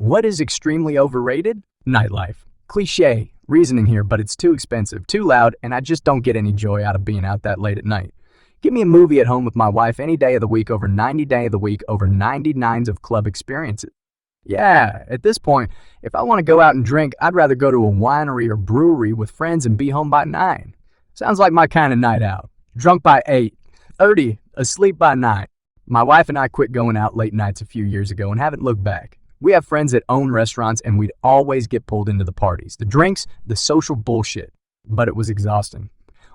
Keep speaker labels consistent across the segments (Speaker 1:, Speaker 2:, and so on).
Speaker 1: What is extremely overrated? Nightlife. Cliché reasoning here, but it's too expensive, too loud, and I just don't get any joy out of being out that late at night. Give me a movie at home with my wife any day of the week over 90 day of the week over 99s of club experiences. Yeah, at this point, if I want to go out and drink, I'd rather go to a winery or brewery with friends and be home by 9. Sounds like my kind of night out. Drunk by 8, 30, asleep by 9. My wife and I quit going out late nights a few years ago and haven't looked back. We have friends that own restaurants and we'd always get pulled into the parties, the drinks, the social bullshit. But it was exhausting.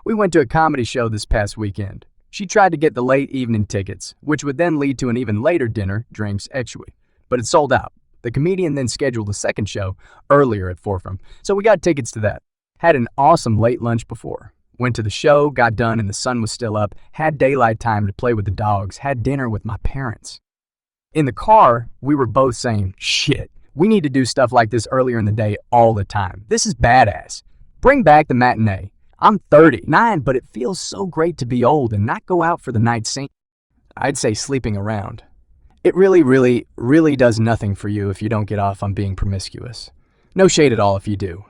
Speaker 1: We went to a comedy show this past weekend. She tried to get the late evening tickets, which would then lead to an even later dinner, drinks, etc. But it sold out. The comedian then scheduled a second show earlier at Forefront, so we got tickets to that. Had an awesome late lunch before. Went to the show, got done and the sun was still up, had daylight time to play with the dogs, had dinner with my parents. In the car, we were both saying, shit, we need to do stuff like this earlier in the day all the time. This is badass. Bring back the matinee. I'm 39, but it feels so great to be old and not go out for the night scene. I'd say sleeping around. It really does nothing for you if you don't get off on being promiscuous. No shade at all if you do.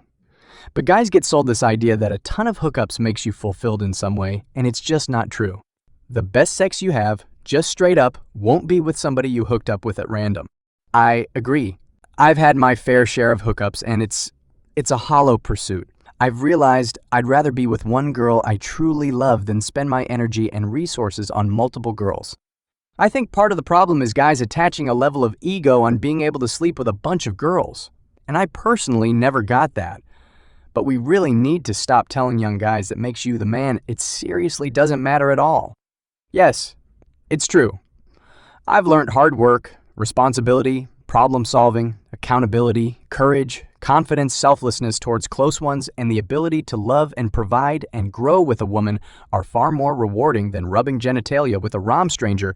Speaker 1: But guys get sold this idea that a ton of hookups makes you fulfilled in some way, and it's just not true. The best sex you have, just straight up, won't be with somebody you hooked up with at random. I agree. I've had my fair share of hookups, and it's a hollow pursuit. I've realized I'd rather be with one girl I truly love than spend my energy and resources on multiple girls. I think part of the problem is guys attaching a level of ego on being able to sleep with a bunch of girls. And I personally never got that. But we really need to stop telling young guys that makes you the man. It seriously doesn't matter at all. Yes, it's true. I've learned hard work, responsibility, problem solving, accountability, courage, confidence, selflessness towards close ones, and the ability to love and provide and grow with a woman are far more rewarding than rubbing genitalia with a rom stranger.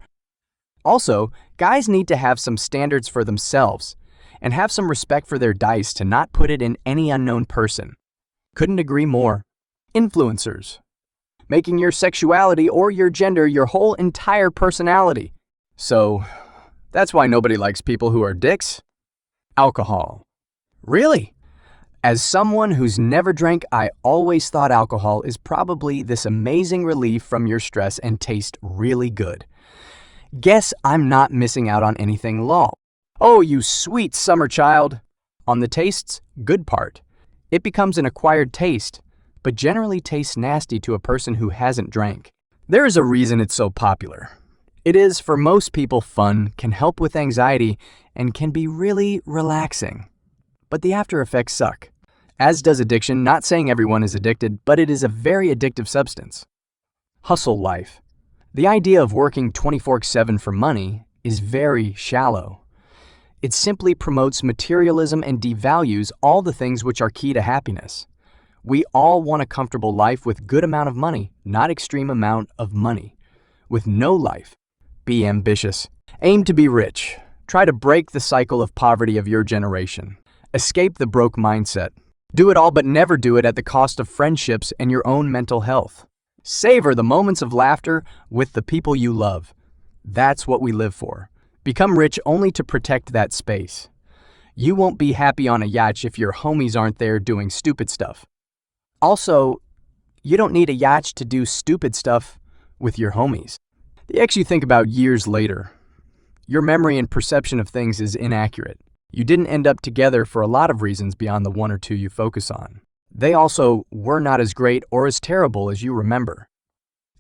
Speaker 1: Also, guys need to have some standards for themselves and have some respect for their dice to not put it in any unknown person. Couldn't agree more. Influencers. Making your sexuality or your gender your whole entire personality. So, that's why nobody likes people who are dicks. Alcohol. Really? As someone who's never drank, I always thought alcohol is probably this amazing relief from your stress and taste really good. Guess I'm not missing out on anything lol. Oh, you sweet summer child. On the tastes, good part. It becomes an acquired taste, but generally tastes nasty to a person who hasn't drank. There is a reason it's so popular. It is, for most people, fun, can help with anxiety, and can be really relaxing. But the after effects suck. As does addiction, not saying everyone is addicted, but it is a very addictive substance. Hustle life. The idea of working 24/7 for money is very shallow. It simply promotes materialism and devalues all the things which are key to happiness. We all want a comfortable life with good amount of money, not extreme amount of money. With no life, be ambitious. Aim to be rich. Try to break the cycle of poverty of your generation. Escape the broke mindset. Do it all but never do it at the cost of friendships and your own mental health. Savor the moments of laughter with the people you love. That's what we live for. Become rich only to protect that space. You won't be happy on a yacht if your homies aren't there doing stupid stuff. Also, you don't need a yacht to do stupid stuff with your homies. The ex you think about years later. Your memory and perception of things is inaccurate. You didn't end up together for a lot of reasons beyond the one or two you focus on. They also were not as great or as terrible as you remember.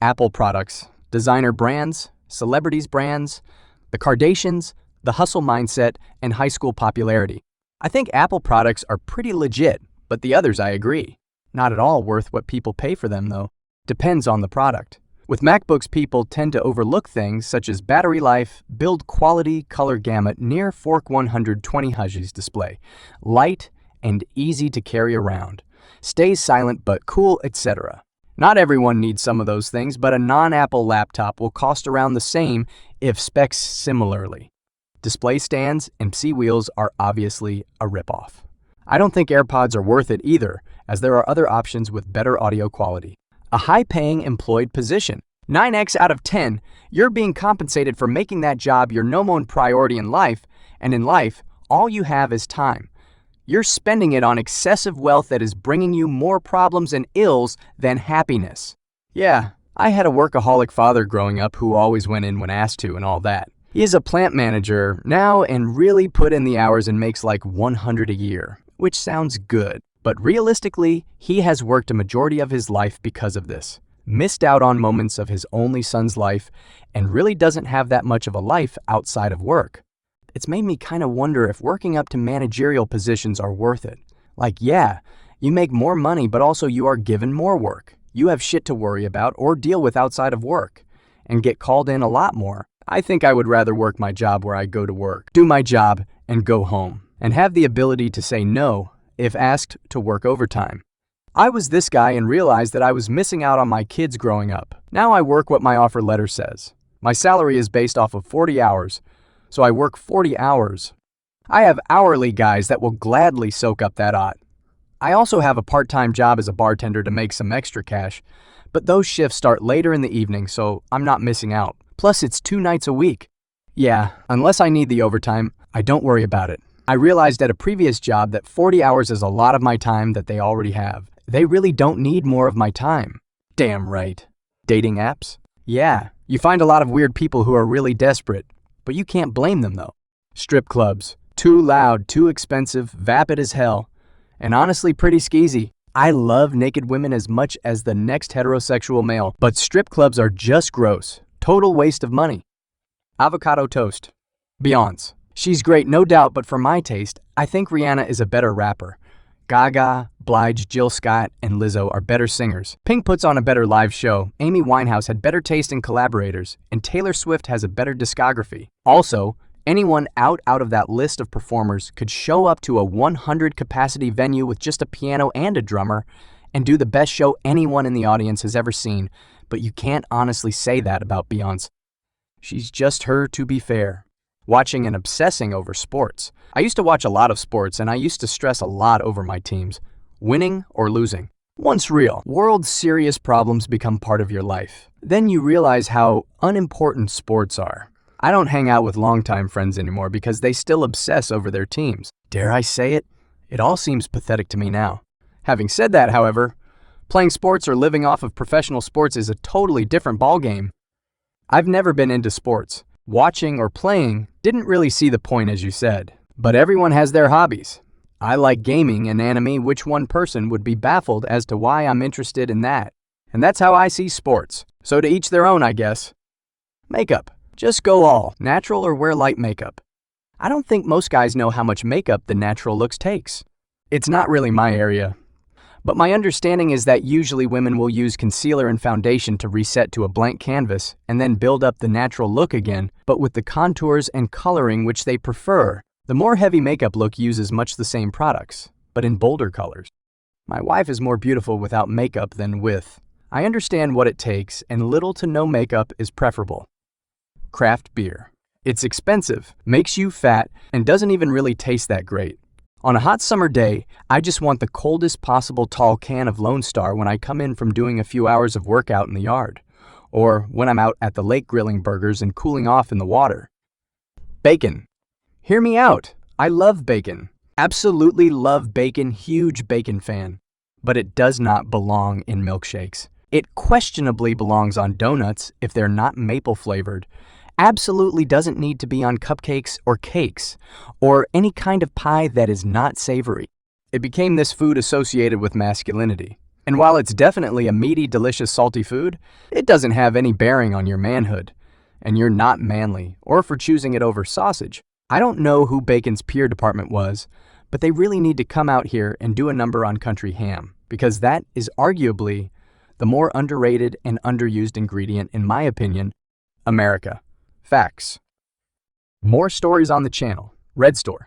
Speaker 1: Apple products, designer brands, celebrities brands, the Kardashians, the hustle mindset, and high school popularity. I think Apple products are pretty legit, but the others I agree. Not at all worth what people pay for them though. Depends on the product. With MacBooks, people tend to overlook things such as battery life, build quality, color gamut, near Fork 120 Hz display, light and easy to carry around, stays silent but cool, etc. Not everyone needs some of those things, but a non-Apple laptop will cost around the same if specs similarly. Display stands and MC wheels are obviously a ripoff. I don't think AirPods are worth it either, as there are other options with better audio quality. A high-paying employed position. 9x out of 10, you're being compensated for making that job your #1 priority in life, and in life, all you have is time. You're spending it on excessive wealth that is bringing you more problems and ills than happiness. Yeah, I had a workaholic father growing up who always went in when asked to and all that. He is a plant manager now and really put in the hours and makes like 100 a year, which sounds good. But realistically, he has worked a majority of his life because of this, missed out on moments of his only son's life, and really doesn't have that much of a life outside of work. It's made me kind of wonder if working up to managerial positions are worth it. Like, yeah, you make more money, but also you are given more work. You have shit to worry about or deal with outside of work, and get called in a lot more. I think I would rather work my job where I go to work, do my job, and go home, and have the ability to say no if asked to work overtime. I was this guy and realized that I was missing out on my kids growing up. Now I work what my offer letter says. My salary is based off of 40 hours, so I work 40 hours. I have hourly guys that will gladly soak up that odd. I also have a part-time job as a bartender to make some extra cash, but those shifts start later in the evening, so I'm not missing out. Plus, it's 2 nights a week. Yeah, unless I need the overtime, I don't worry about it. I realized at a previous job that 40 hours is a lot of my time that they already have. They really don't need more of my time. Damn right. Dating apps? Yeah, you find a lot of weird people who are really desperate, but you can't blame them though. Strip clubs. Too loud, too expensive, vapid as hell, and honestly pretty skeezy. I love naked women as much as the next heterosexual male, but strip clubs are just gross. Total waste of money. Avocado toast. Beyonce. She's great, no doubt, but for my taste, I think Rihanna is a better rapper. Gaga, Blige, Jill Scott, and Lizzo are better singers. Pink puts on a better live show, Amy Winehouse had better taste in collaborators, and Taylor Swift has a better discography. Also, anyone out of that list of performers could show up to a 100-capacity venue with just a piano and a drummer and do the best show anyone in the audience has ever seen, but you can't honestly say that about Beyonce. She's just her, to be fair. Watching and obsessing over sports. I used to watch a lot of sports and I used to stress a lot over my teams, winning or losing. Once real, world serious problems become part of your life. Then you realize how unimportant sports are. I don't hang out with longtime friends anymore because they still obsess over their teams. Dare I say it? It all seems pathetic to me now. Having said that, however, playing sports or living off of professional sports is a totally different ballgame. I've never been into sports. Watching or playing didn't really see the point, as you said. But everyone has their hobbies. I like gaming and anime, which one person would be baffled as to why I'm interested in that. And that's how I see sports. So to each their own, I guess. Makeup. Just go all natural or wear light makeup. I don't think most guys know how much makeup the natural looks takes. It's not really my area. But my understanding is that usually women will use concealer and foundation to reset to a blank canvas and then build up the natural look again, but with the contours and coloring which they prefer. The more heavy makeup look uses much the same products, but in bolder colors. My wife is more beautiful without makeup than with. I understand what it takes, and little to no makeup is preferable. Craft beer. It's expensive, makes you fat, and doesn't even really taste that great. On a hot summer day, I just want the coldest possible tall can of Lone Star when I come in from doing a few hours of work out in the yard, or when I'm out at the lake grilling burgers and cooling off in the water. Bacon. Hear me out. I love bacon. Absolutely love bacon, huge bacon fan. But it does not belong in milkshakes. It questionably belongs on donuts if they're not maple flavored. Absolutely doesn't need to be on cupcakes or cakes, or any kind of pie that is not savory. It became this food associated with masculinity. And while it's definitely a meaty, delicious, salty food, it doesn't have any bearing on your manhood. And you're not manly, or for choosing it over sausage. I don't know who Bacon's PR department was, but they really need to come out here and do a number on country ham, because that is arguably the more underrated and underused ingredient, in my opinion. America. Facts. More stories on the channel. RedStore.